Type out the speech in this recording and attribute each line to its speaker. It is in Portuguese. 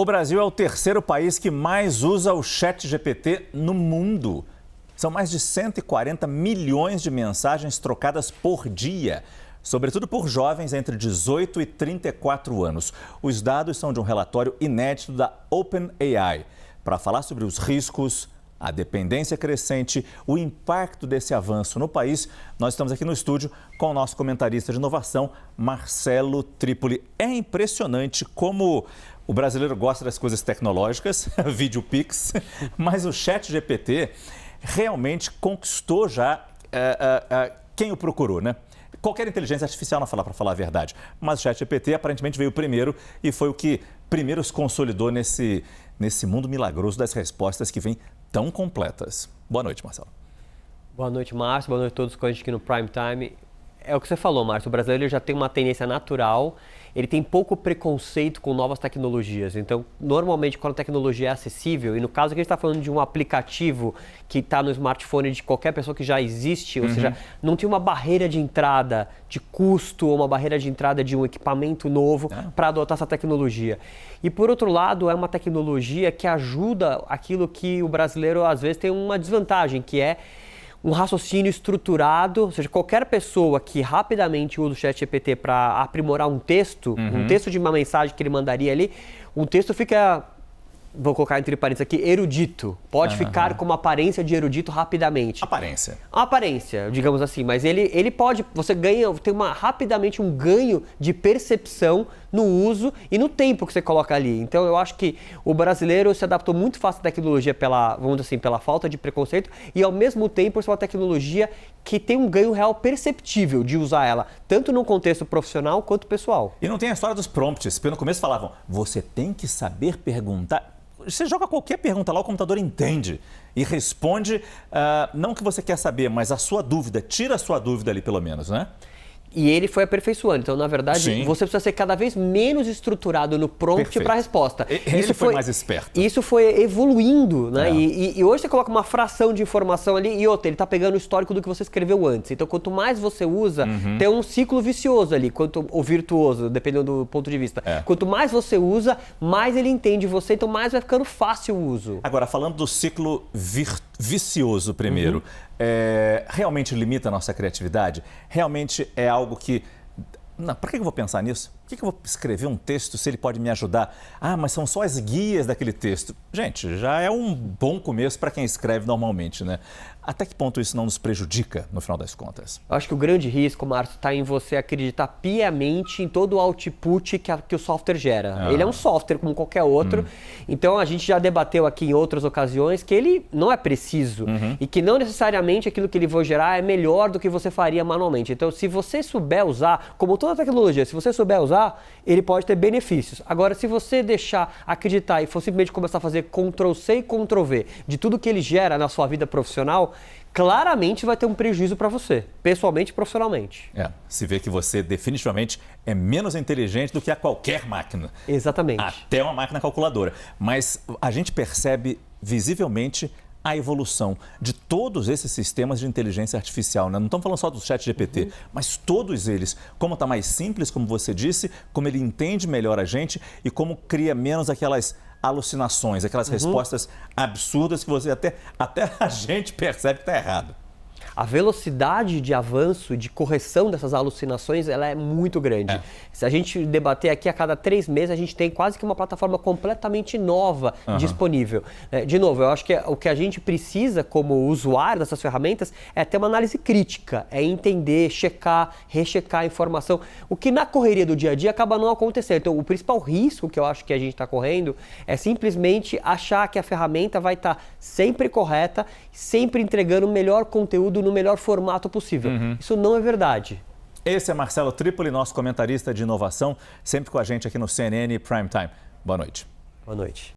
Speaker 1: O Brasil é o terceiro país que mais usa o ChatGPT no mundo. São mais de 140 milhões de mensagens trocadas por dia, sobretudo por jovens entre 18 e 34 anos. Os dados são de um relatório inédito da OpenAI. Para falar sobre os riscos, a dependência crescente, o impacto desse avanço no país, nós estamos aqui no estúdio com o nosso comentarista de inovação, Marcelo Tripoli. É impressionante como o brasileiro gosta das coisas tecnológicas, vídeo Pix, mas o ChatGPT realmente conquistou já quem o procurou, né? Qualquer inteligência artificial não fala, para falar a verdade, mas o ChatGPT aparentemente veio primeiro e foi o que primeiro se consolidou nesse mundo milagroso das respostas que vêm tão completas. Boa noite, Marcelo.
Speaker 2: Boa noite, Márcio. Boa noite a todos com a gente aqui no Prime Time. É o que você falou, Márcio. O brasileiro já tem uma tendência natural, ele tem pouco preconceito com novas tecnologias. Então, normalmente, quando a tecnologia é acessível, e no caso aqui a gente está falando de um aplicativo que está no smartphone de qualquer pessoa que já existe, ou seja, não tem uma barreira de entrada de custo ou uma barreira de entrada de um equipamento novo para adotar essa tecnologia. E, por outro lado, é uma tecnologia que ajuda aquilo que o brasileiro, às vezes, tem uma desvantagem, que é um raciocínio estruturado, ou seja, qualquer pessoa que rapidamente usa o ChatGPT para aprimorar um texto de uma mensagem que ele mandaria ali, um texto fica, vou colocar entre parênteses aqui, erudito. Pode ficar com uma aparência de erudito rapidamente.
Speaker 1: Aparência.
Speaker 2: Uma aparência, digamos assim, mas ele pode, você ganha, tem rapidamente um ganho de percepção no uso e no tempo que você coloca ali. Então eu acho que o brasileiro se adaptou muito fácil à tecnologia vamos dizer assim, pela falta de preconceito e ao mesmo tempo é uma tecnologia que tem um ganho real perceptível de usar ela, tanto no contexto profissional quanto pessoal.
Speaker 1: E não tem a história dos prompts, porque no começo falavam, você tem que saber perguntar. Você joga qualquer pergunta lá, o computador entende e responde, não o que você quer saber, mas a sua dúvida, tira a sua dúvida ali pelo menos, né?
Speaker 2: E ele foi aperfeiçoando. Então, na verdade, você precisa ser cada vez menos estruturado no prompt para a resposta.
Speaker 1: Ele foi mais esperto.
Speaker 2: Isso foi evoluindo, né? E hoje você coloca uma fração de informação ali e outra, ele está pegando o histórico do que você escreveu antes. Então, quanto mais você usa, tem um ciclo vicioso ali, ou virtuoso, dependendo do ponto de vista. Quanto mais você usa, mais ele entende você, então mais vai ficando fácil o uso.
Speaker 1: Agora, falando do ciclo vicioso primeiro, realmente limita a nossa criatividade? Realmente é algo que... Para que eu vou pensar nisso? Por que eu vou escrever um texto se ele pode me ajudar? Mas são só as guias daquele texto. Gente, já é um bom começo para quem escreve normalmente, né? Até que ponto isso não nos prejudica, no final das contas?
Speaker 2: Eu acho que o grande risco, Márcio, está em você acreditar piamente em todo o output que o software gera. Ele é um software como qualquer outro, então a gente já debateu aqui em outras ocasiões que ele não é preciso e que não necessariamente aquilo que ele vai gerar é melhor do que você faria manualmente. Então, se você souber usar, como toda tecnologia, se você souber usar, ele pode ter benefícios. Agora, se você deixar acreditar e for simplesmente começar a fazer Ctrl+C e Ctrl+V de tudo que ele gera na sua vida profissional, claramente vai ter um prejuízo para você, pessoalmente e profissionalmente.
Speaker 1: Se vê que você definitivamente é menos inteligente do que a qualquer máquina.
Speaker 2: Exatamente.
Speaker 1: Até uma máquina calculadora. Mas a gente percebe visivelmente a evolução de todos esses sistemas de inteligência artificial, né? Não estamos falando só do ChatGPT, mas todos eles. Como está mais simples, como você disse, como ele entende melhor a gente e como cria menos aquelas alucinações, aquelas respostas absurdas que você até a gente percebe que está errado.
Speaker 2: A velocidade de avanço, de correção dessas alucinações, ela é muito grande. Se a gente debater aqui, a cada 3 meses, a gente tem quase que uma plataforma completamente nova disponível. De novo, eu acho que o que a gente precisa como usuário dessas ferramentas é ter uma análise crítica, é entender, checar, rechecar a informação, o que na correria do dia a dia acaba não acontecendo. Então, o principal risco que eu acho que a gente está correndo é simplesmente achar que a ferramenta vai estar sempre correta, sempre entregando o melhor conteúdo no melhor formato possível. Isso não é verdade.
Speaker 1: Esse é Marcelo Tripoli, nosso comentarista de inovação, sempre com a gente aqui no CNN Prime Time. Boa noite.
Speaker 2: Boa noite.